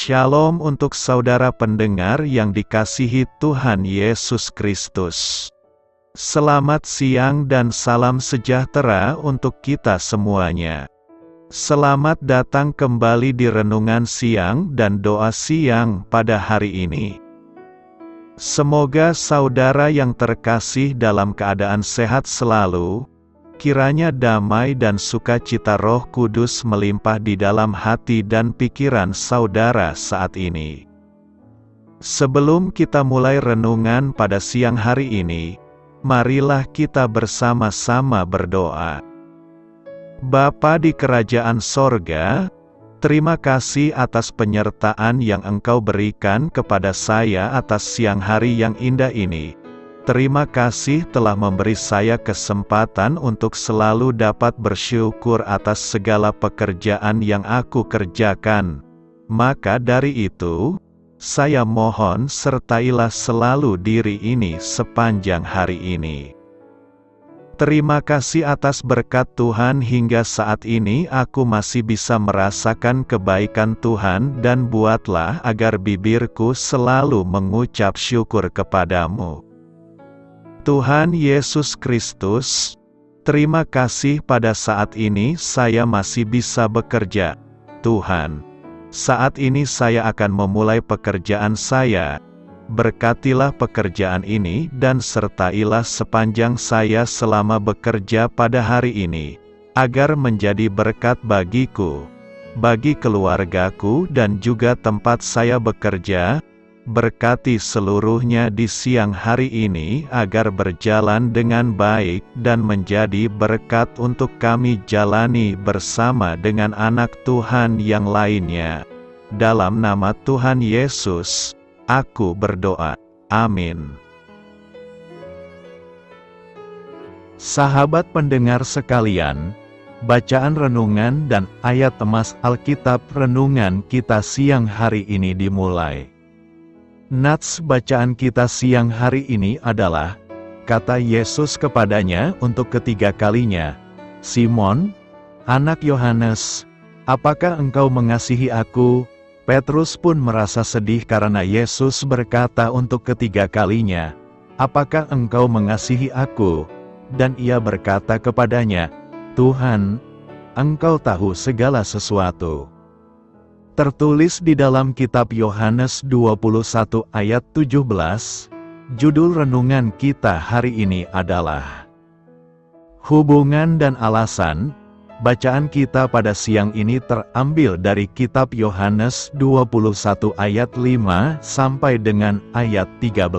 Shalom untuk saudara pendengar yang dikasihi Tuhan Yesus Kristus. Selamat siang dan salam sejahtera untuk kita semuanya. Selamat datang kembali di renungan siang dan doa siang pada hari ini. Semoga saudara yang terkasih dalam keadaan sehat selalu. Kiranya damai dan sukacita Roh Kudus melimpah di dalam hati dan pikiran saudara saat ini. Sebelum kita mulai renungan pada siang hari ini, marilah kita bersama-sama berdoa. Bapa di kerajaan sorga, terima kasih atas penyertaan yang Engkau berikan kepada saya atas siang hari yang indah ini. Terima kasih telah memberi saya kesempatan untuk selalu dapat bersyukur atas segala pekerjaan yang aku kerjakan. Maka dari itu, saya mohon sertailah selalu diri ini sepanjang hari ini. Terima kasih atas berkat Tuhan hingga saat ini aku masih bisa merasakan kebaikan Tuhan dan buatlah agar bibirku selalu mengucap syukur kepadamu. Tuhan Yesus Kristus, terima kasih pada saat ini saya masih bisa bekerja. Tuhan, saat ini saya akan memulai pekerjaan saya. Berkatilah pekerjaan ini dan sertailah sepanjang saya selama bekerja pada hari ini, agar menjadi berkat bagiku, bagi keluargaku dan juga tempat saya bekerja. Berkati seluruhnya di siang hari ini agar berjalan dengan baik dan menjadi berkat untuk kami jalani bersama dengan anak Tuhan yang lainnya. Dalam nama Tuhan Yesus, aku berdoa. Amin. Sahabat pendengar sekalian, bacaan renungan dan ayat temas Alkitab renungan kita siang hari ini dimulai. Nats bacaan kita siang hari ini adalah, kata Yesus kepadanya untuk ketiga kalinya, Simon, anak Yohanes, apakah engkau mengasihi aku? Petrus pun merasa sedih karena Yesus berkata untuk ketiga kalinya, apakah engkau mengasihi aku? Dan ia berkata kepadanya, Tuhan, engkau tahu segala sesuatu. Tertulis di dalam kitab Yohanes 21 ayat 17, judul renungan kita hari ini adalah Hubungan dan Alasan. Bacaan kita pada siang ini terambil dari kitab Yohanes 21 ayat 5 sampai dengan ayat 13.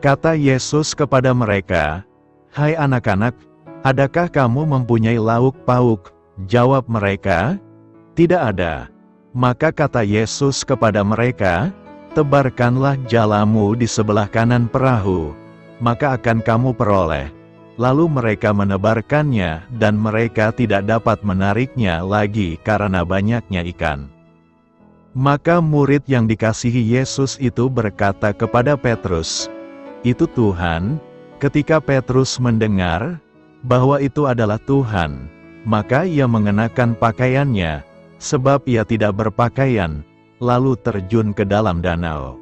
Kata Yesus kepada mereka, Hai anak-anak, adakah kamu mempunyai lauk pauk? Jawab mereka, Tidak ada. Maka kata Yesus kepada mereka, tebarkanlah jalamu di sebelah kanan perahu, maka akan kamu peroleh. Lalu mereka menebarkannya, dan mereka tidak dapat menariknya lagi karena banyaknya ikan. Maka murid yang dikasihi Yesus itu berkata kepada Petrus, Itu Tuhan. Ketika Petrus mendengar bahwa itu adalah Tuhan, maka ia mengenakan pakaiannya, sebab ia tidak berpakaian, lalu terjun ke dalam danau.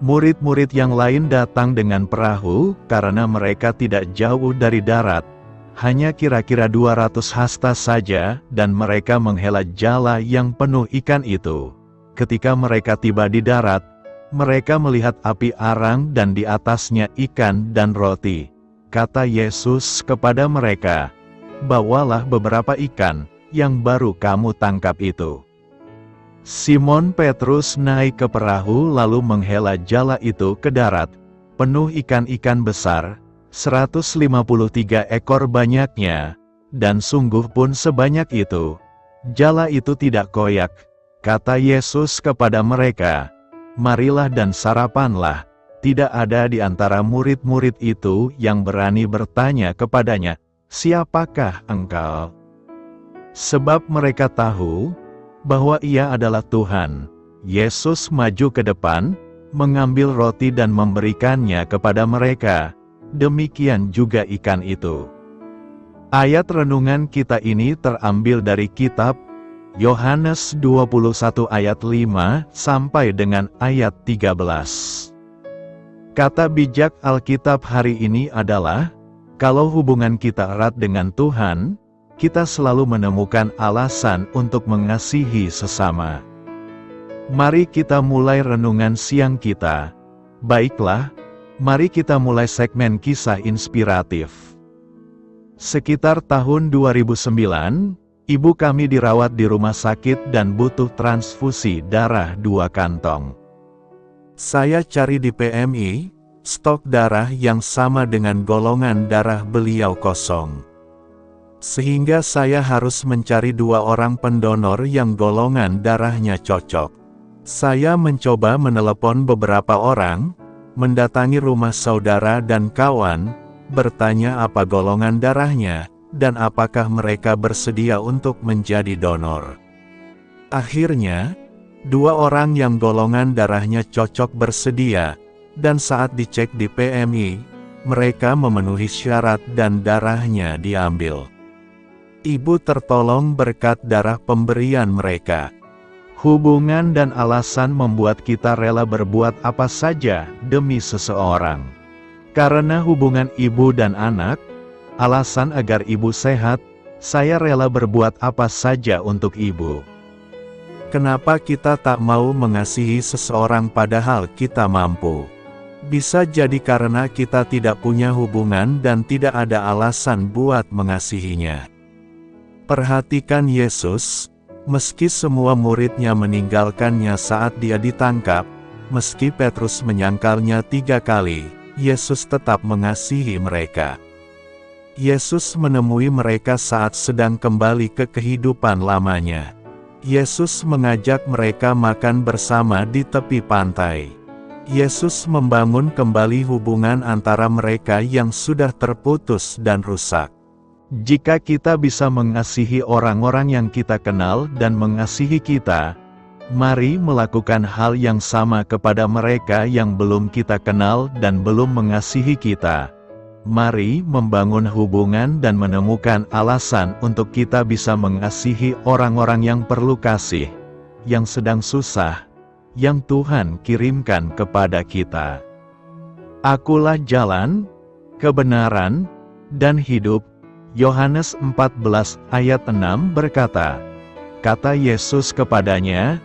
Murid-murid yang lain datang dengan perahu, karena mereka tidak jauh dari darat, hanya kira-kira 200 hasta saja, dan mereka menghela jala yang penuh ikan itu. Ketika mereka tiba di darat, mereka melihat api arang dan di atasnya ikan dan roti. Kata Yesus kepada mereka, bawalah beberapa ikan yang baru kamu tangkap itu. Simon Petrus naik ke perahu lalu menghela jala itu ke darat, penuh ikan-ikan besar, 153 ekor banyaknya, dan sungguh pun sebanyak itu. Jala itu tidak koyak. Kata Yesus kepada mereka, marilah dan sarapanlah. Tidak ada di antara murid-murid itu yang berani bertanya kepadanya, siapakah engkau? Sebab mereka tahu bahwa ia adalah Tuhan. Yesus maju ke depan, mengambil roti dan memberikannya kepada mereka. Demikian juga ikan itu. Ayat renungan kita ini terambil dari kitab Yohanes 21 ayat 5 sampai dengan ayat 13. Kata bijak Alkitab hari ini adalah, kalau hubungan kita erat dengan Tuhan, kita selalu menemukan alasan untuk mengasihi sesama. Mari kita mulai renungan siang kita. Baiklah, mari kita mulai segmen kisah inspiratif. Sekitar tahun 2009, ibu kami dirawat di rumah sakit dan butuh transfusi darah 2 kantong. Saya cari di PMI, stok darah yang sama dengan golongan darah beliau kosong. Sehingga saya harus mencari 2 orang pendonor yang golongan darahnya cocok. Saya mencoba menelepon beberapa orang, mendatangi rumah saudara dan kawan, bertanya apa golongan darahnya, dan apakah mereka bersedia untuk menjadi donor. Akhirnya, 2 orang yang golongan darahnya cocok bersedia, dan saat dicek di PMI, mereka memenuhi syarat dan darahnya diambil. Ibu tertolong berkat darah pemberian mereka. Hubungan dan alasan membuat kita rela berbuat apa saja demi seseorang. Karena hubungan ibu dan anak, alasan agar ibu sehat, saya rela berbuat apa saja untuk ibu. Kenapa kita tak mau mengasihi seseorang padahal kita mampu? Bisa jadi karena kita tidak punya hubungan dan tidak ada alasan buat mengasihinya. Perhatikan Yesus, meski semua muridnya meninggalkannya saat dia ditangkap, meski Petrus menyangkalnya 3 kali, Yesus tetap mengasihi mereka. Yesus menemui mereka saat sedang kembali ke kehidupan lamanya. Yesus mengajak mereka makan bersama di tepi pantai. Yesus membangun kembali hubungan antara mereka yang sudah terputus dan rusak. Jika kita bisa mengasihi orang-orang yang kita kenal dan mengasihi kita, mari melakukan hal yang sama kepada mereka yang belum kita kenal dan belum mengasihi kita. Mari membangun hubungan dan menemukan alasan untuk kita bisa mengasihi orang-orang yang perlu kasih, yang sedang susah, yang Tuhan kirimkan kepada kita. Akulah jalan, kebenaran, dan hidup. Yohanes 14 ayat 6 berkata, kata Yesus kepadanya,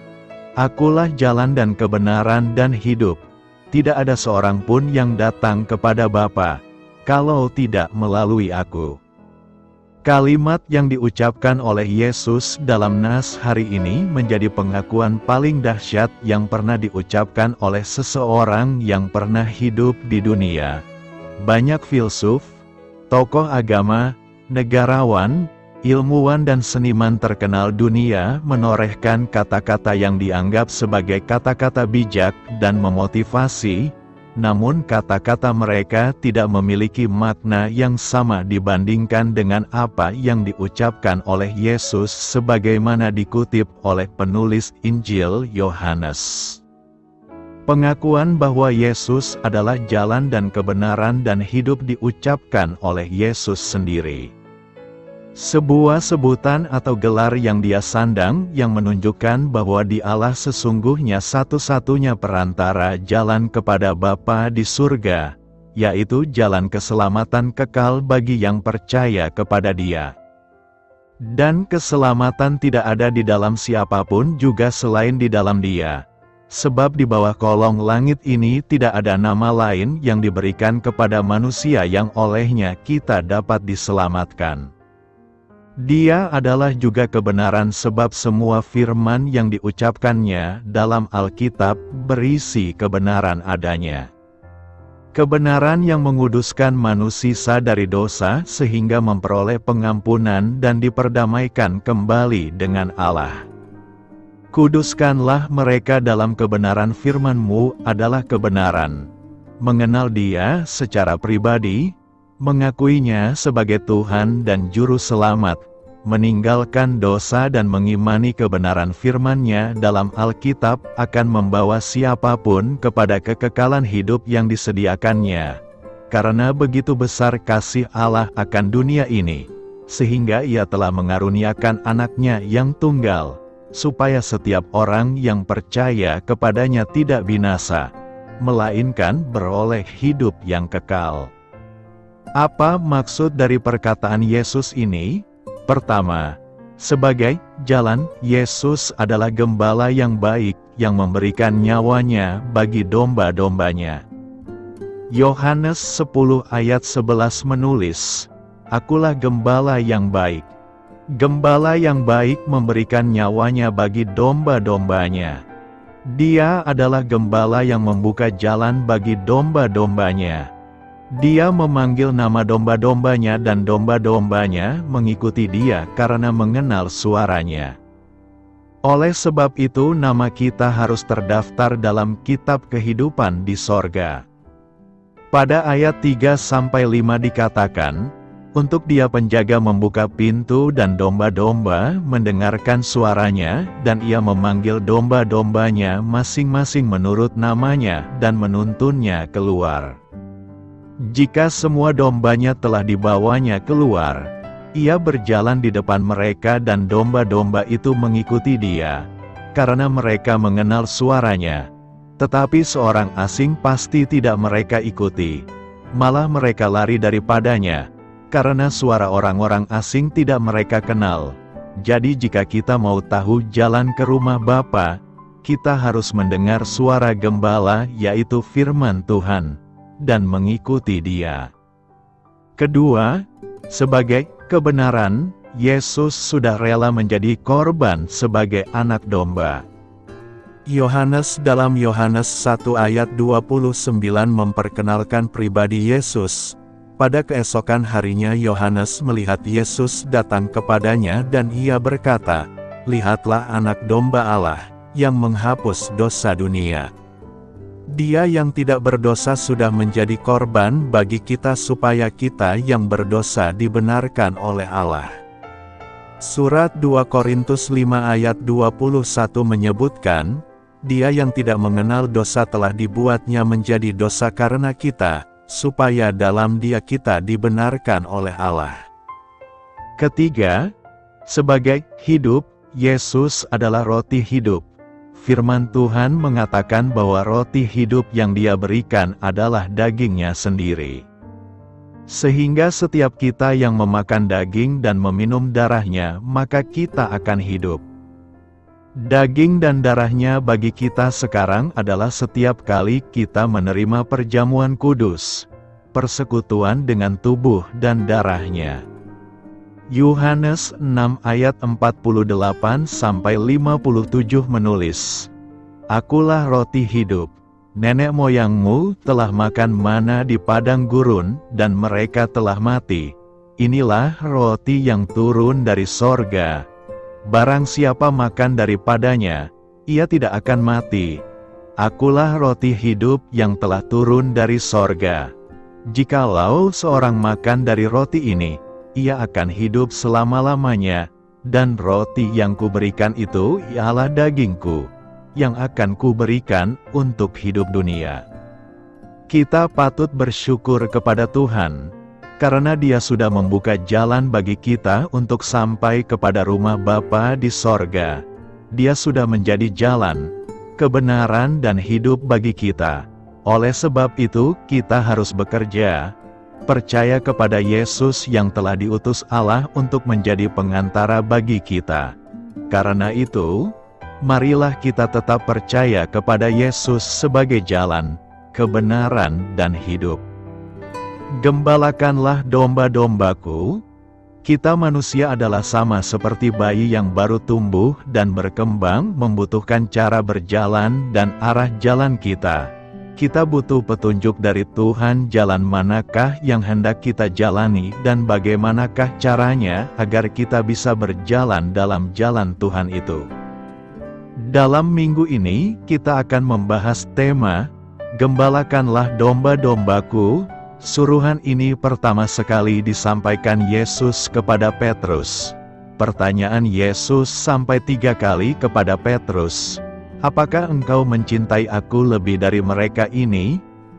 Akulah jalan dan kebenaran dan hidup. Tidak ada seorang pun yang datang kepada Bapa, kalau tidak melalui aku. Kalimat yang diucapkan oleh Yesus dalam nas hari ini menjadi pengakuan paling dahsyat yang pernah diucapkan oleh seseorang yang pernah hidup di dunia. Banyak filsuf, tokoh agama, negarawan, ilmuwan dan seniman terkenal dunia menorehkan kata-kata yang dianggap sebagai kata-kata bijak dan memotivasi, namun kata-kata mereka tidak memiliki makna yang sama dibandingkan dengan apa yang diucapkan oleh Yesus sebagaimana dikutip oleh penulis Injil Yohanes. Pengakuan bahwa Yesus adalah jalan dan kebenaran dan hidup diucapkan oleh Yesus sendiri. Sebuah sebutan atau gelar yang dia sandang yang menunjukkan bahwa Dialah sesungguhnya satu-satunya perantara jalan kepada Bapa di surga, yaitu jalan keselamatan kekal bagi yang percaya kepada Dia. Dan keselamatan tidak ada di dalam siapapun juga selain di dalam Dia. Sebab di bawah kolong langit ini tidak ada nama lain yang diberikan kepada manusia yang olehnya kita dapat diselamatkan. Dia adalah juga kebenaran sebab semua firman yang diucapkannya dalam Alkitab berisi kebenaran adanya. Kebenaran yang menguduskan manusia dari dosa sehingga memperoleh pengampunan dan diperdamaikan kembali dengan Allah. Kuduskanlah mereka dalam kebenaran firman-Mu adalah kebenaran. Mengenal Dia secara pribadi, mengakuinya sebagai Tuhan dan Juru Selamat, meninggalkan dosa dan mengimani kebenaran firman-Nya dalam Alkitab akan membawa siapapun kepada kekekalan hidup yang disediakannya. Karena begitu besar kasih Allah akan dunia ini, sehingga Ia telah mengaruniakan Anak-Nya yang tunggal, supaya setiap orang yang percaya kepadanya tidak binasa, melainkan beroleh hidup yang kekal. Apa maksud dari perkataan Yesus ini? Pertama, sebagai jalan, Yesus adalah gembala yang baik yang memberikan nyawanya bagi domba-dombanya. Yohanes 10 ayat 11 menulis, "Akulah gembala yang baik. Gembala yang baik memberikan nyawanya bagi domba-dombanya. Dia adalah gembala yang membuka jalan bagi domba-dombanya. Dia memanggil nama domba-dombanya dan domba-dombanya mengikuti Dia karena mengenal suaranya." Oleh sebab itu nama kita harus terdaftar dalam kitab kehidupan di sorga. Pada ayat 3-5 dikatakan, untuk Dia penjaga membuka pintu dan domba-domba mendengarkan suaranya, dan Ia memanggil domba-dombanya masing-masing menurut namanya dan menuntunnya keluar. Jika semua dombanya telah dibawanya keluar, Ia berjalan di depan mereka dan domba-domba itu mengikuti Dia, karena mereka mengenal suaranya. Tetapi seorang asing pasti tidak mereka ikuti, malah mereka lari daripadanya, karena suara orang-orang asing tidak mereka kenal. Jadi jika kita mau tahu jalan ke rumah Bapa, kita harus mendengar suara gembala, yaitu firman Tuhan, dan mengikuti Dia. Kedua, sebagai kebenaran, Yesus sudah rela menjadi korban sebagai anak domba. Dalam Yohanes 1 ayat 29 memperkenalkan pribadi Yesus. Pada keesokan harinya Yohanes melihat Yesus datang kepadanya dan ia berkata, "Lihatlah anak domba Allah, yang menghapus dosa dunia. Dia yang tidak berdosa sudah menjadi korban bagi kita supaya kita yang berdosa dibenarkan oleh Allah." Surat 2 Korintus 5 ayat 21 menyebutkan, Dia yang tidak mengenal dosa telah dibuatnya menjadi dosa karena kita, supaya dalam Dia kita dibenarkan oleh Allah. Ketiga, sebagai hidup, Yesus adalah roti hidup. Firman Tuhan mengatakan bahwa roti hidup yang Dia berikan adalah daging-Nya sendiri. Sehingga setiap kita yang memakan daging dan meminum darah-Nya, maka kita akan hidup. Daging dan darah-Nya bagi kita sekarang adalah setiap kali kita menerima perjamuan kudus, persekutuan dengan tubuh dan darah-Nya. Yohanes 6 ayat 48-57 menulis, "Akulah roti hidup. Nenek moyangmu telah makan mana di padang gurun, dan mereka telah mati. Inilah roti yang turun dari sorga. Barang siapa makan daripadanya, ia tidak akan mati. Akulah roti hidup yang telah turun dari sorga. Jikalau seorang makan dari roti ini, ia akan hidup selama-lamanya, dan roti yang kuberikan itu ialah dagingku, yang akan kuberikan untuk hidup dunia." Kita patut bersyukur kepada Tuhan, karena Dia sudah membuka jalan bagi kita untuk sampai kepada rumah Bapa di sorga. Dia sudah menjadi jalan, kebenaran dan hidup bagi kita. Oleh sebab itu, kita harus bekerja, percaya kepada Yesus yang telah diutus Allah untuk menjadi pengantara bagi kita. Karena itu, marilah kita tetap percaya kepada Yesus sebagai jalan, kebenaran dan hidup. Gembalakanlah domba-dombaku. Kita manusia adalah sama seperti bayi yang baru tumbuh dan berkembang, membutuhkan cara berjalan dan arah jalan kita. Kita butuh petunjuk dari Tuhan, jalan manakah yang hendak kita jalani dan bagaimanakah caranya agar kita bisa berjalan dalam jalan Tuhan itu. Dalam minggu ini, kita akan membahas tema, Gembalakanlah domba-dombaku. Suruhan ini pertama sekali disampaikan Yesus kepada Petrus. Pertanyaan Yesus sampai 3 kali kepada Petrus, "Apakah engkau mencintai aku lebih dari mereka ini?"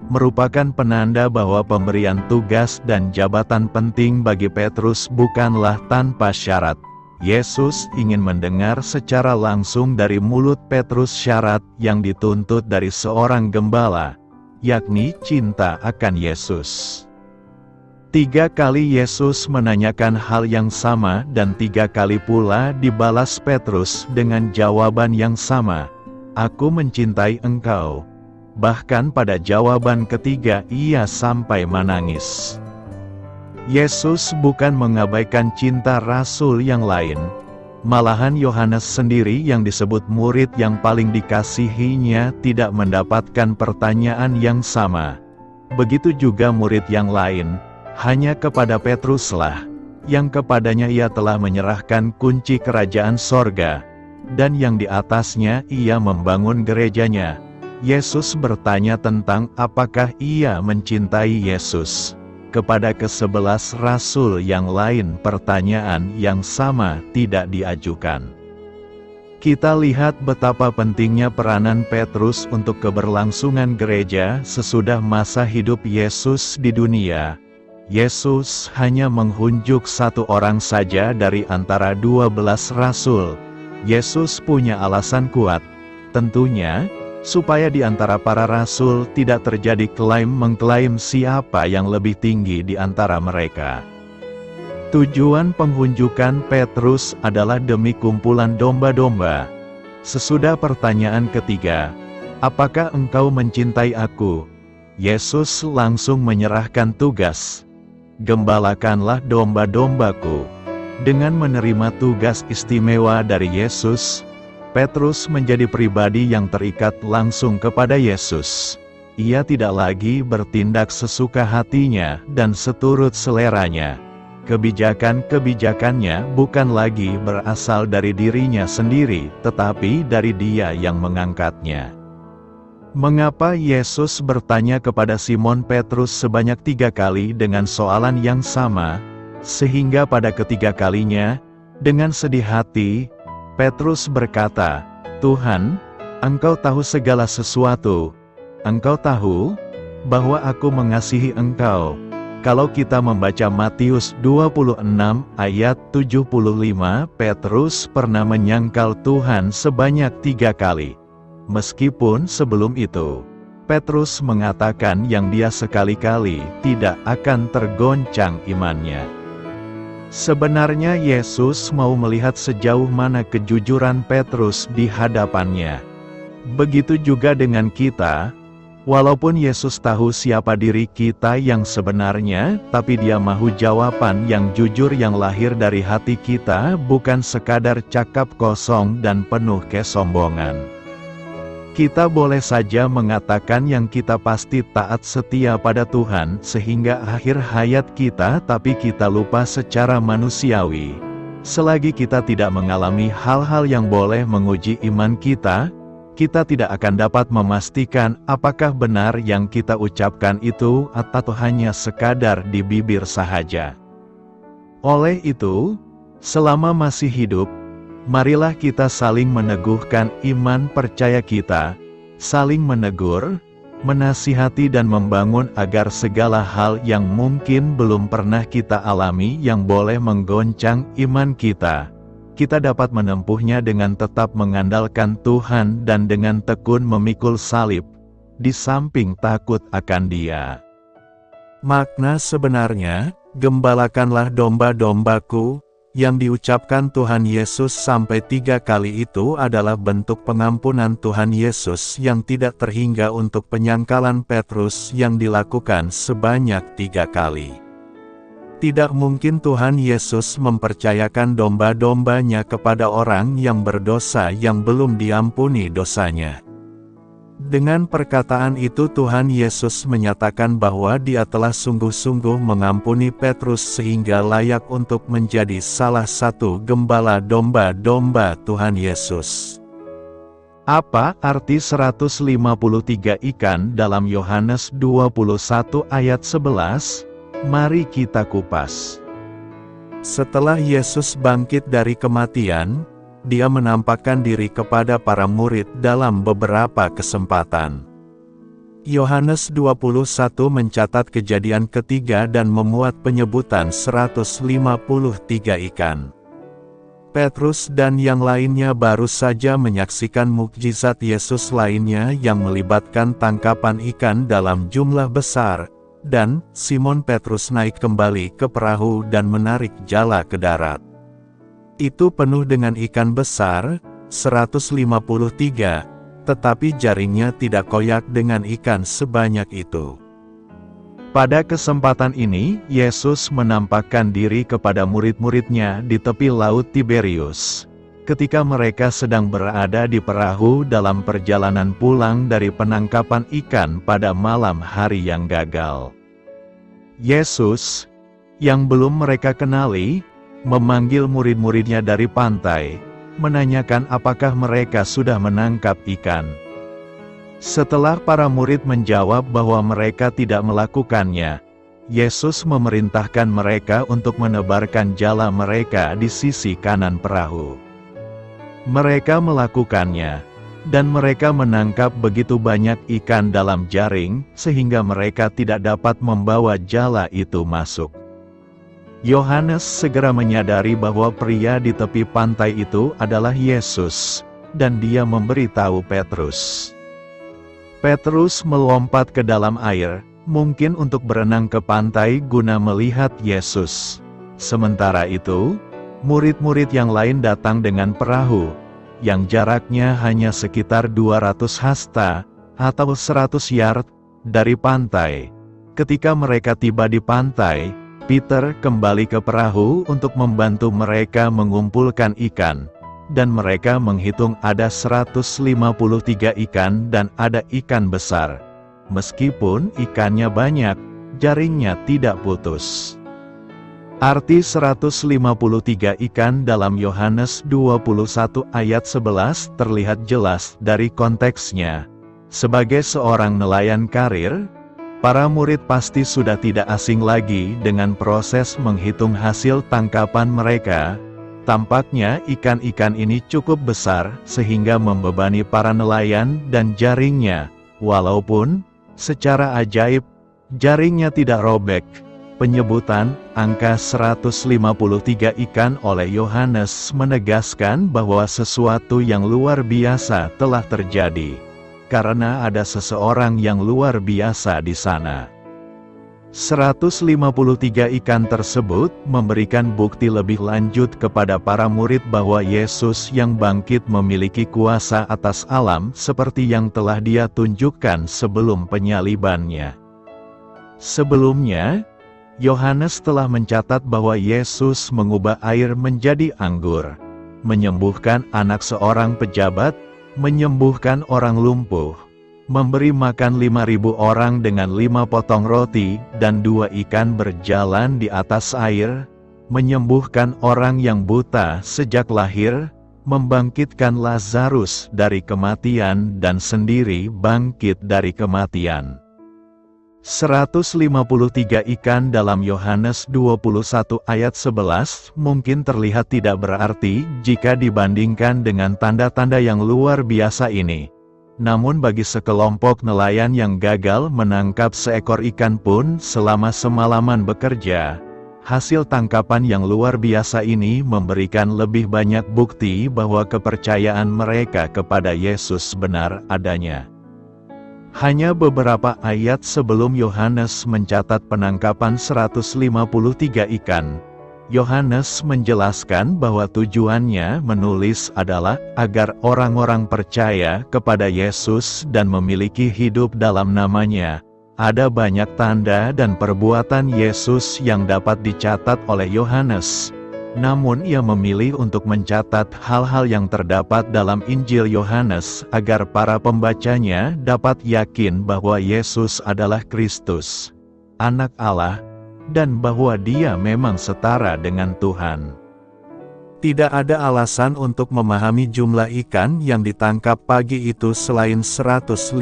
merupakan penanda bahwa pemberian tugas dan jabatan penting bagi Petrus bukanlah tanpa syarat. Yesus ingin mendengar secara langsung dari mulut Petrus syarat yang dituntut dari seorang gembala, yakni cinta akan Yesus. 3 kali Yesus menanyakan hal yang sama dan 3 kali pula dibalas Petrus dengan jawaban yang sama, "Aku mencintai engkau." Bahkan pada jawaban ketiga ia sampai menangis. Yesus bukan mengabaikan cinta rasul yang lain. Malahan Yohanes sendiri yang disebut murid yang paling dikasihinya tidak mendapatkan pertanyaan yang sama. Begitu juga murid yang lain. Hanya kepada Petruslah, yang kepadanya ia telah menyerahkan kunci kerajaan sorga, dan yang di atasnya ia membangun gerejanya. Yesus bertanya tentang apakah ia mencintai Yesus. Kepada ke-11 rasul yang lain pertanyaan yang sama tidak diajukan. Kita lihat betapa pentingnya peranan Petrus untuk keberlangsungan gereja sesudah masa hidup Yesus di dunia. Yesus hanya menghunjuk 1 orang saja dari antara 12 rasul. Yesus punya alasan kuat, tentunya, supaya di antara para rasul tidak terjadi klaim-mengklaim siapa yang lebih tinggi di antara mereka. Tujuan penghunjukan Petrus adalah demi kumpulan domba-domba. Sesudah pertanyaan ketiga, "Apakah engkau mencintai aku?" Yesus langsung menyerahkan tugas. "Gembalakanlah domba-dombaku." Dengan menerima tugas istimewa dari Yesus, Petrus menjadi pribadi yang terikat langsung kepada Yesus. Ia tidak lagi bertindak sesuka hatinya dan seturut seleranya. Kebijakan-kebijakannya bukan lagi berasal dari dirinya sendiri, tetapi dari Dia yang mengangkatnya. Mengapa Yesus bertanya kepada Simon Petrus sebanyak 3 kali dengan soalan yang sama, sehingga pada ketiga kalinya, dengan sedih hati, Petrus berkata, "Tuhan, Engkau tahu segala sesuatu. Engkau tahu bahwa aku mengasihi Engkau." Kalau kita membaca Matius 26 ayat 75, Petrus pernah menyangkal Tuhan sebanyak 3 kali. Meskipun sebelum itu, Petrus mengatakan yang dia sekali-kali tidak akan tergoncang imannya. Sebenarnya Yesus mau melihat sejauh mana kejujuran Petrus di hadapannya. Begitu juga dengan kita, walaupun Yesus tahu siapa diri kita yang sebenarnya, tapi Dia mahu jawaban yang jujur yang lahir dari hati kita, bukan sekadar cakap kosong dan penuh kesombongan. Kita boleh saja mengatakan yang kita pasti taat setia pada Tuhan sehingga akhir hayat kita, tapi kita lupa secara manusiawi. Selagi kita tidak mengalami hal-hal yang boleh menguji iman kita, kita tidak akan dapat memastikan apakah benar yang kita ucapkan itu atau hanya sekadar di bibir sahaja. Oleh itu, selama masih hidup, marilah kita saling meneguhkan iman percaya kita, saling menegur, menasihati dan membangun agar segala hal yang mungkin belum pernah kita alami yang boleh menggoncang iman kita, kita dapat menempuhnya dengan tetap mengandalkan Tuhan dan dengan tekun memikul salib, di samping takut akan Dia. Makna sebenarnya, "Gembalakanlah domba-dombaku," yang diucapkan Tuhan Yesus sampai 3 kali itu adalah bentuk pengampunan Tuhan Yesus yang tidak terhingga untuk penyangkalan Petrus yang dilakukan sebanyak 3 kali. Tidak mungkin Tuhan Yesus mempercayakan domba-dombanya kepada orang yang berdosa yang belum diampuni dosanya. Dengan perkataan itu Tuhan Yesus menyatakan bahwa Dia telah sungguh-sungguh mengampuni Petrus sehingga layak untuk menjadi salah satu gembala domba-domba Tuhan Yesus. Apa arti 153 ikan dalam Yohanes 21 ayat 11? Mari kita kupas. Setelah Yesus bangkit dari kematian, Dia menampakkan diri kepada para murid dalam beberapa kesempatan. Yohanes 21 mencatat kejadian ketiga dan memuat penyebutan 153 ikan. Petrus dan yang lainnya baru saja menyaksikan mukjizat Yesus lainnya yang melibatkan tangkapan ikan dalam jumlah besar, dan Simon Petrus naik kembali ke perahu dan menarik jala ke darat. Itu penuh dengan ikan besar, 153, tetapi jaringnya tidak koyak dengan ikan sebanyak itu. Pada kesempatan ini, Yesus menampakkan diri kepada murid-muridnya di tepi Laut Tiberius, ketika mereka sedang berada di perahu dalam perjalanan pulang dari penangkapan ikan pada malam hari yang gagal. Yesus, yang belum mereka kenali, memanggil murid-muridnya dari pantai, menanyakan apakah mereka sudah menangkap ikan. Setelah para murid menjawab bahwa mereka tidak melakukannya, Yesus memerintahkan mereka untuk menebarkan jala mereka di sisi kanan perahu. Mereka melakukannya, dan mereka menangkap begitu banyak ikan dalam jaring, sehingga mereka tidak dapat membawa jala itu masuk. Yohanes segera menyadari bahwa pria di tepi pantai itu adalah Yesus, dan dia memberitahu Petrus. Petrus melompat ke dalam air, mungkin untuk berenang ke pantai guna melihat Yesus. Sementara itu, murid-murid yang lain datang dengan perahu, yang jaraknya hanya sekitar 200 hasta, atau 100 yard, dari pantai. Ketika mereka tiba di pantai, Peter kembali ke perahu untuk membantu mereka mengumpulkan ikan, dan mereka menghitung ada 153 ikan dan ada ikan besar. Meskipun ikannya banyak, jaringnya tidak putus. Arti 153 ikan dalam Yohanes 21 ayat 11 terlihat jelas dari konteksnya. Sebagai seorang nelayan karir, para murid pasti sudah tidak asing lagi dengan proses menghitung hasil tangkapan mereka. Tampaknya ikan-ikan ini cukup besar sehingga membebani para nelayan dan jaringnya, walaupun secara ajaib jaringnya tidak robek. Penyebutan angka 153 ikan oleh Yohanes menegaskan bahwa sesuatu yang luar biasa telah terjadi, karena ada seseorang yang luar biasa di sana. 153 ikan tersebut memberikan bukti lebih lanjut kepada para murid bahwa Yesus yang bangkit memiliki kuasa atas alam seperti yang telah Dia tunjukkan sebelum penyalibannya. Sebelumnya, Yohanes telah mencatat bahwa Yesus mengubah air menjadi anggur, menyembuhkan anak seorang pejabat, menyembuhkan orang lumpuh, memberi makan 5.000 orang dengan 5 potong roti dan 2 ikan berjalan di atas air, menyembuhkan orang yang buta sejak lahir, membangkitkan Lazarus dari kematian dan sendiri bangkit dari kematian. 153 ikan dalam Yohanes 21 ayat 11 mungkin terlihat tidak berarti jika dibandingkan dengan tanda-tanda yang luar biasa ini. Namun bagi sekelompok nelayan yang gagal menangkap seekor ikan pun selama semalaman bekerja, hasil tangkapan yang luar biasa ini memberikan lebih banyak bukti bahwa kepercayaan mereka kepada Yesus benar adanya. Hanya beberapa ayat sebelum Yohanes mencatat penangkapan 153 ikan, Yohanes menjelaskan bahwa tujuannya menulis adalah agar orang-orang percaya kepada Yesus dan memiliki hidup dalam namanya. Ada banyak tanda dan perbuatan Yesus yang dapat dicatat oleh Yohanes. Namun ia memilih untuk mencatat hal-hal yang terdapat dalam Injil Yohanes agar para pembacanya dapat yakin bahwa Yesus adalah Kristus, Anak Allah, dan bahwa Dia memang setara dengan Tuhan. Tidak ada alasan untuk memahami jumlah ikan yang ditangkap pagi itu selain 153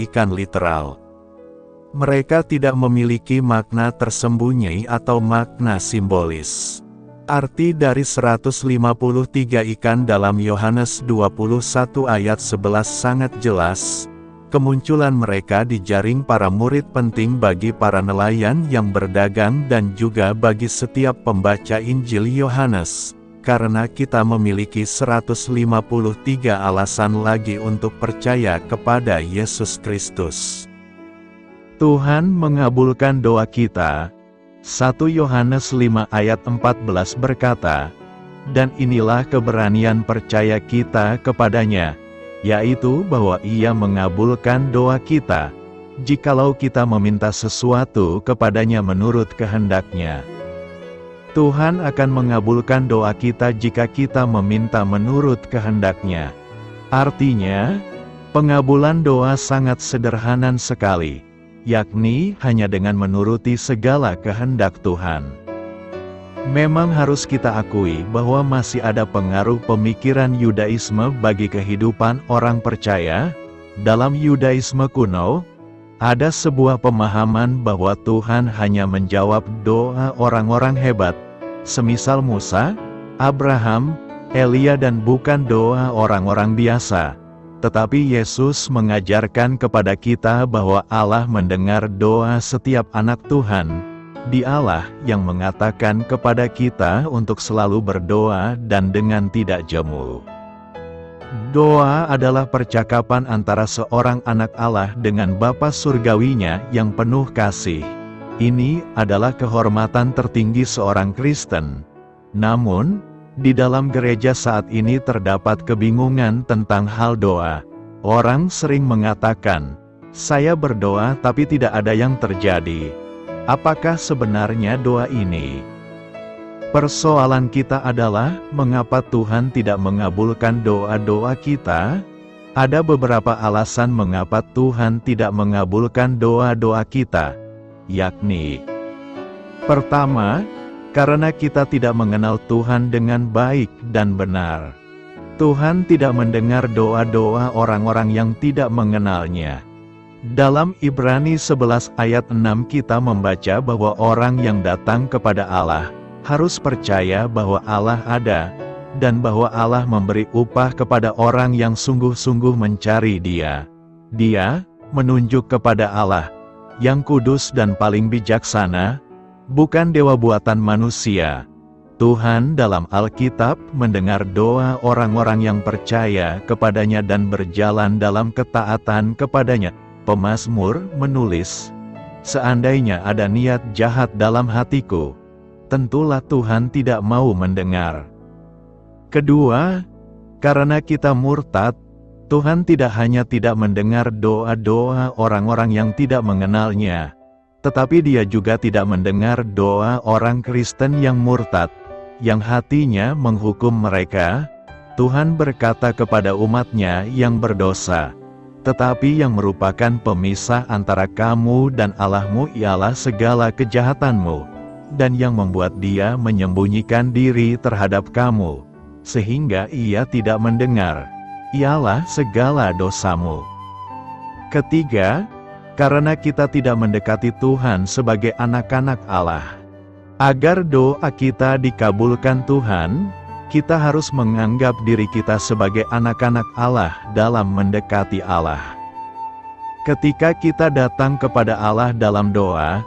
ikan literal. Mereka tidak memiliki makna tersembunyi atau makna simbolis. Arti dari 153 ikan dalam Yohanes 21 ayat 11 sangat jelas. Kemunculan mereka dijaring para murid penting bagi para nelayan yang berdagang dan juga bagi setiap pembaca Injil Yohanes, karena kita memiliki 153 alasan lagi untuk percaya kepada Yesus Kristus. Tuhan mengabulkan doa kita. 1 Yohanes 5 ayat 14 berkata, "Dan inilah keberanian percaya kita kepadanya, yaitu bahwa Ia mengabulkan doa kita, jikalau kita meminta sesuatu kepadanya menurut kehendak-Nya." Tuhan akan mengabulkan doa kita jika kita meminta menurut kehendak-Nya. Artinya, pengabulan doa sangat sederhana sekali, yakni hanya dengan menuruti segala kehendak Tuhan. Memang harus kita akui bahwa masih ada pengaruh pemikiran Yudaisme bagi kehidupan orang percaya. Dalam Yudaisme kuno, ada sebuah pemahaman bahwa Tuhan hanya menjawab doa orang-orang hebat, semisal Musa, Abraham, Elia, dan bukan doa orang-orang biasa. Tetapi Yesus mengajarkan kepada kita bahwa Allah mendengar doa setiap anak Tuhan. Dialah yang mengatakan kepada kita untuk selalu berdoa dan dengan tidak jemu. Doa adalah percakapan antara seorang anak Allah dengan Bapa Surgawinya yang penuh kasih. Ini adalah kehormatan tertinggi seorang Kristen. Namun, di dalam gereja saat ini terdapat kebingungan tentang hal doa. Orang sering mengatakan, "Saya berdoa tapi tidak ada yang terjadi." Apakah sebenarnya doa ini? Persoalan kita adalah, mengapa Tuhan tidak mengabulkan doa-doa kita? Ada beberapa alasan mengapa Tuhan tidak mengabulkan doa-doa kita, yakni: pertama, karena kita tidak mengenal Tuhan dengan baik dan benar. Tuhan tidak mendengar doa-doa orang-orang yang tidak mengenalnya. Dalam Ibrani 11 ayat 6 kita membaca bahwa orang yang datang kepada Allah harus percaya bahwa Allah ada, dan bahwa Allah memberi upah kepada orang yang sungguh-sungguh mencari Dia. Dia menunjuk kepada Allah, yang kudus dan paling bijaksana, bukan dewa buatan manusia. Tuhan dalam Alkitab mendengar doa orang-orang yang percaya kepadanya dan berjalan dalam ketaatan kepadanya. Pemazmur menulis, "Seandainya ada niat jahat dalam hatiku, tentulah Tuhan tidak mau mendengar." Kedua, karena kita murtad, Tuhan tidak hanya tidak mendengar doa-doa orang-orang yang tidak mengenalnya, tetapi Dia juga tidak mendengar doa orang Kristen yang murtad, yang hatinya menghukum mereka. Tuhan berkata kepada umat-Nya yang berdosa, "Tetapi yang merupakan pemisah antara kamu dan Allahmu ialah segala kejahatanmu, dan yang membuat Dia menyembunyikan diri terhadap kamu, sehingga Ia tidak mendengar, ialah segala dosamu." Ketiga, karena kita tidak mendekati Tuhan sebagai anak-anak Allah. Agar doa kita dikabulkan Tuhan, kita harus menganggap diri kita sebagai anak-anak Allah dalam mendekati Allah. Ketika kita datang kepada Allah dalam doa,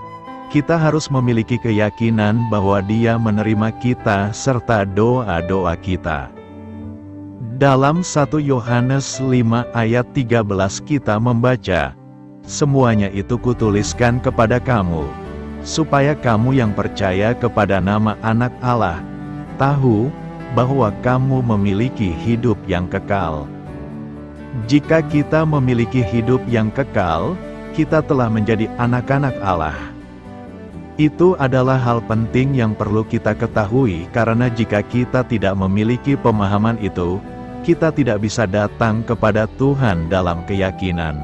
kita harus memiliki keyakinan bahwa Dia menerima kita serta doa-doa kita. Dalam 1 Yohanes 5 ayat 13 kita membaca, "Semuanya itu kutuliskan kepada kamu, supaya kamu yang percaya kepada nama Anak Allah, tahu bahwa kamu memiliki hidup yang kekal." Jika kita memiliki hidup yang kekal, kita telah menjadi anak-anak Allah. Itu adalah hal penting yang perlu kita ketahui, karena jika kita tidak memiliki pemahaman itu, kita tidak bisa datang kepada Tuhan dalam keyakinan.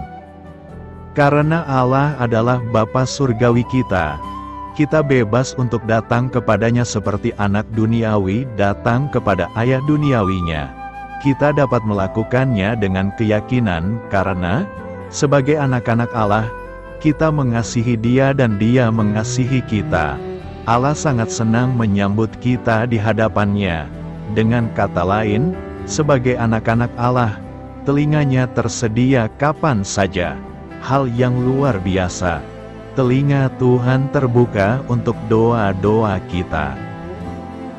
Karena Allah adalah Bapa Surgawi kita bebas untuk datang kepadanya seperti anak duniawi datang kepada ayah duniawinya. Kita dapat melakukannya dengan keyakinan karena, sebagai anak-anak Allah, kita mengasihi Dia dan Dia mengasihi kita. Allah sangat senang menyambut kita di hadapan-Nya. Dengan kata lain, sebagai anak-anak Allah, telinganya tersedia kapan saja. Hal yang luar biasa. Telinga Tuhan terbuka untuk doa-doa kita.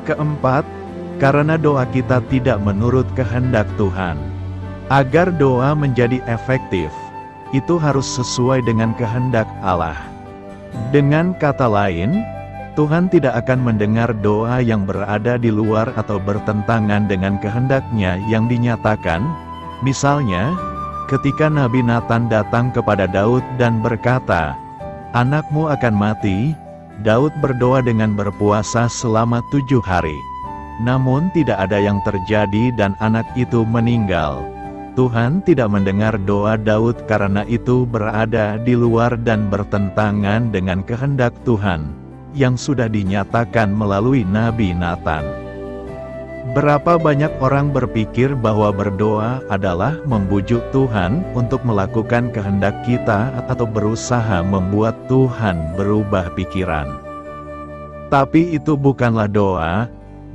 Keempat, karena doa kita tidak menurut kehendak Tuhan. Agar doa menjadi efektif, itu harus sesuai dengan kehendak Allah. Dengan kata lain, Tuhan tidak akan mendengar doa yang berada di luar atau bertentangan dengan kehendak-Nya yang dinyatakan. Misalnya, ketika Nabi Nathan datang kepada Daud dan berkata, "Anakmu akan mati," Daud berdoa dengan berpuasa selama 7 hari. Namun tidak ada yang terjadi dan anak itu meninggal. Tuhan tidak mendengar doa Daud karena itu berada di luar dan bertentangan dengan kehendak Tuhan, yang sudah dinyatakan melalui Nabi Nathan. Berapa banyak orang berpikir bahwa berdoa adalah membujuk Tuhan untuk melakukan kehendak kita atau berusaha membuat Tuhan berubah pikiran. Tapi itu bukanlah doa.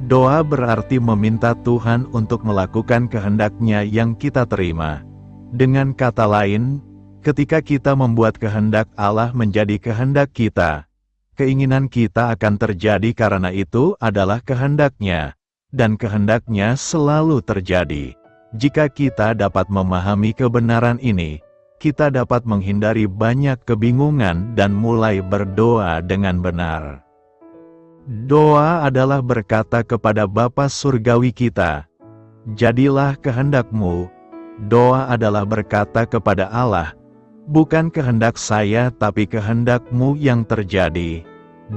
Doa berarti meminta Tuhan untuk melakukan kehendak-Nya yang kita terima. Dengan kata lain, ketika kita membuat kehendak Allah menjadi kehendak kita, keinginan kita akan terjadi karena itu adalah kehendak-Nya, dan kehendak-Nya selalu terjadi. Jika kita dapat memahami kebenaran ini, kita dapat menghindari banyak kebingungan dan mulai berdoa dengan benar. Doa adalah berkata kepada Bapa Surgawi kita, "Jadilah kehendak-Mu." Doa adalah berkata kepada Allah, "Bukan kehendak saya tapi kehendak-Mu yang terjadi."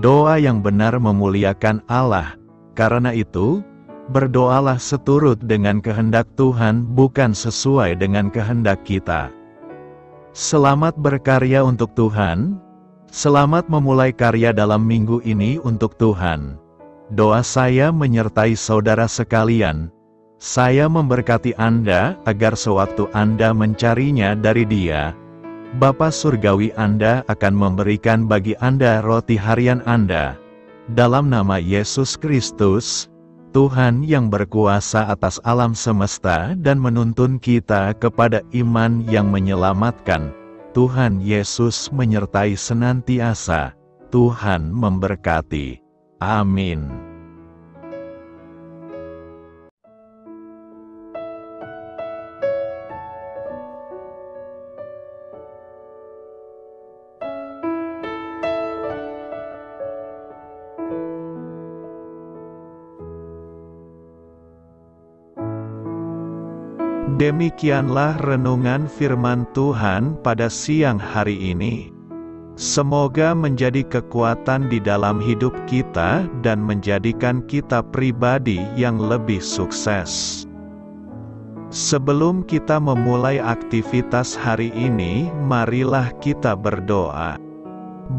Doa yang benar memuliakan Allah. Karena itu, berdoalah seturut dengan kehendak Tuhan, bukan sesuai dengan kehendak kita. Selamat berkarya untuk Tuhan. Selamat memulai karya dalam minggu ini untuk Tuhan. Doa saya menyertai saudara sekalian. Saya memberkati Anda agar sewaktu Anda mencarinya dari Dia, Bapa Surgawi Anda akan memberikan bagi Anda roti harian Anda. Dalam nama Yesus Kristus, Tuhan yang berkuasa atas alam semesta dan menuntun kita kepada iman yang menyelamatkan, Tuhan Yesus menyertai senantiasa. Tuhan memberkati. Amin. Demikianlah renungan firman Tuhan pada siang hari ini. Semoga menjadi kekuatan di dalam hidup kita dan menjadikan kita pribadi yang lebih sukses. Sebelum kita memulai aktivitas hari ini, marilah kita berdoa.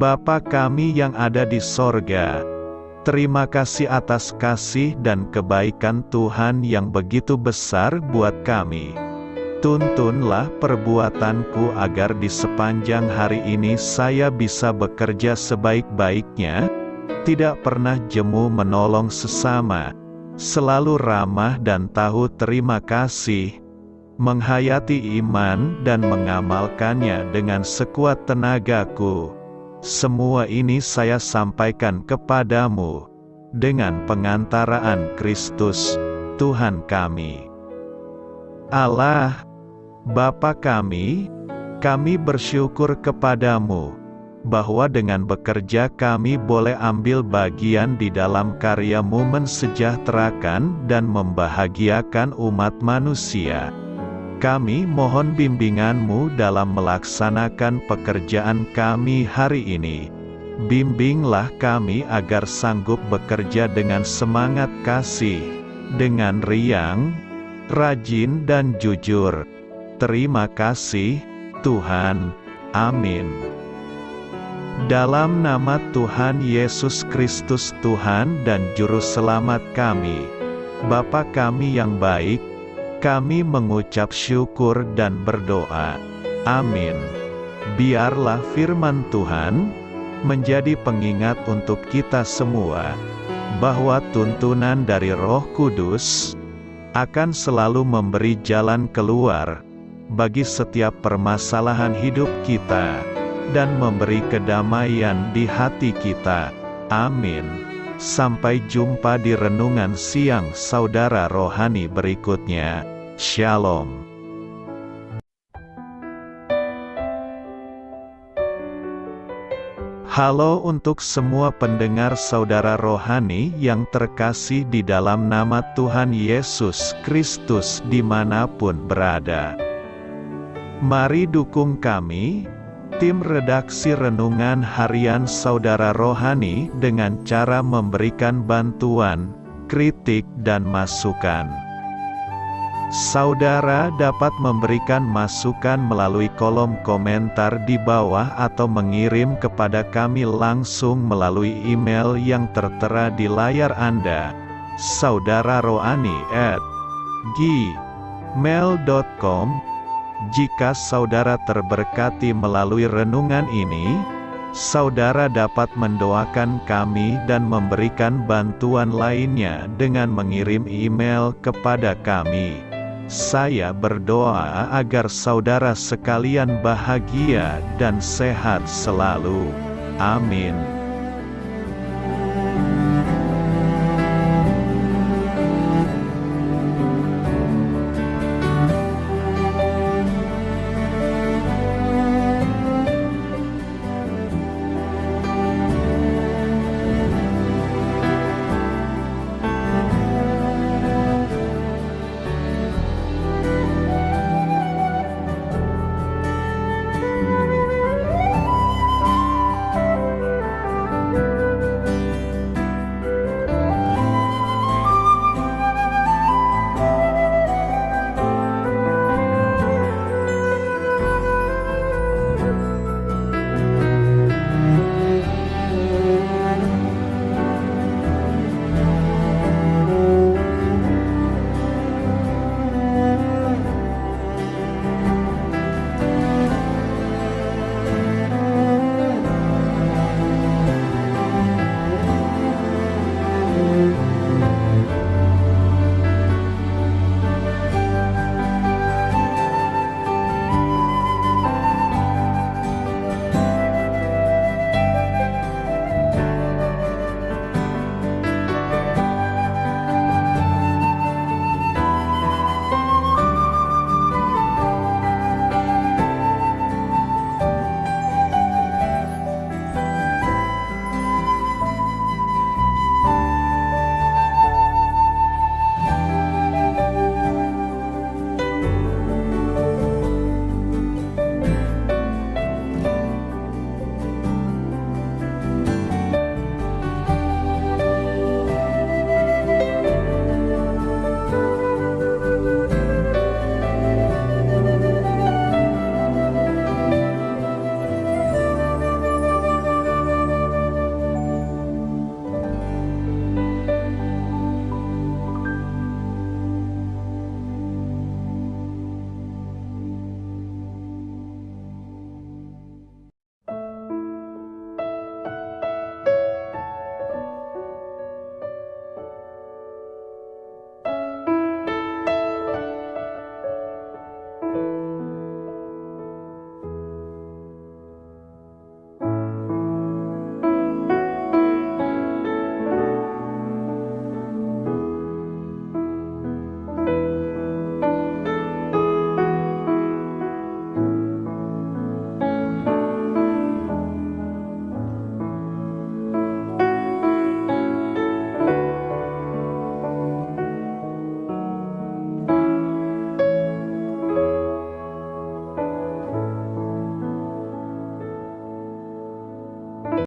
Bapa kami yang ada di sorga, terima kasih atas kasih dan kebaikan Tuhan yang begitu besar buat kami. Tuntunlah perbuatanku agar di sepanjang hari ini saya bisa bekerja sebaik-baiknya, tidak pernah jemu menolong sesama, selalu ramah dan tahu terima kasih, menghayati iman dan mengamalkannya dengan sekuat tenagaku. Semua ini saya sampaikan kepadamu, dengan pengantaraan Kristus, Tuhan kami. Allah, Bapa kami bersyukur kepadamu, bahwa dengan bekerja kami boleh ambil bagian di dalam karya-Mu mensejahterakan dan membahagiakan umat manusia. Kami mohon bimbingan-Mu dalam melaksanakan pekerjaan kami hari ini. Bimbinglah kami agar sanggup bekerja dengan semangat kasih, dengan riang, rajin dan jujur. Terima kasih, Tuhan. Amin. Dalam nama Tuhan Yesus Kristus Tuhan dan Juru Selamat kami, Bapa kami yang baik, kami mengucap syukur dan berdoa. Amin. Biarlah firman Tuhan menjadi pengingat untuk kita semua, bahwa tuntunan dari Roh Kudus akan selalu memberi jalan keluar bagi setiap permasalahan hidup kita, dan memberi kedamaian di hati kita. Amin. Sampai jumpa di renungan siang saudara rohani berikutnya. Shalom. Halo untuk semua pendengar saudara rohani yang terkasih di dalam nama Tuhan Yesus Kristus dimanapun berada. Mari dukung kami, tim redaksi Renungan Harian Saudara Rohani, dengan cara memberikan bantuan, kritik dan masukan. Saudara dapat memberikan masukan melalui kolom komentar di bawah atau mengirim kepada kami langsung melalui email yang tertera di layar Anda, saudararohani@gmail.com. Jika saudara terberkati melalui renungan ini, saudara dapat mendoakan kami dan memberikan bantuan lainnya dengan mengirim email kepada kami. Saya berdoa agar saudara sekalian bahagia dan sehat selalu. Amin.